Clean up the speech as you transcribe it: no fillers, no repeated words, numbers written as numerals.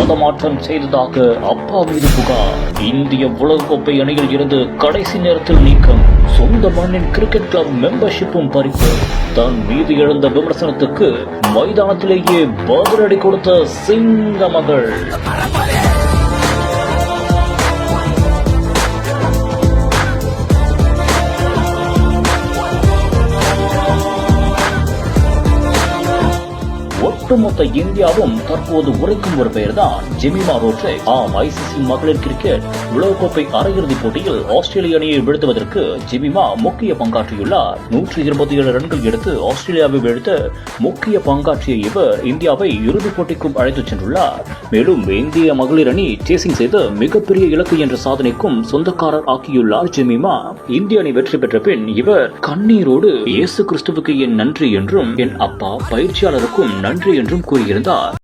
மதமாற்றம் செய்ததாக அப்பா மீது புகார். இந்திய உலகக்கோப்பை அணியில் இருந்து கடைசி நேரத்தில் நீக்கம். சொந்த மண்ணின் கிரிக்கெட் கிளப் மெம்பர்ஷிப்பும் பறிப்பு. தன் மீது எழுந்த விமர்சனத்துக்கு மைதானத்திலேயே பதிலடி கொடுத்த சிங்க மகள். ஒட்டுமொத்த இந்தியாவும் தற்போது உரைக்கும் ஒரு பெயர்தான் ஜெமிமா ரோட்ரிக்ஸ். ஐசிசி மகளிர் கிரிக்கெட் உலகக்கோப்பை அரையிறுதிப் போட்டியில் ஆஸ்திரேலிய அணியை வீழ்த்துவதற்கு ஜெமிமா முக்கிய பங்காற்றியுள்ளார். 127 ரன்கள் எடுத்து ஆஸ்திரேலியாவை வீழ்த்த முக்கிய பங்காற்றிய இவர் இந்தியாவை இறுதிப் போட்டிக்கும் அழைத்துச் சென்றுள்ளார். மேலும் இந்திய மகளிர் அணி சேசிங் செய்த மிகப்பெரிய இலக்கு என்ற சாதனைக்கும் சொந்தக்காரர் ஆக்கியுள்ளார் ஜெமிமா. இந்திய அணி வெற்றி பெற்ற பின் இவர் கண்ணீரோடு இயேசு கிறிஸ்துவுக்கு என் நன்றி என்றும் என் அப்பா பயிற்சியாளருக்கும் நன்றி என்றும் கூறியிருந்தார்.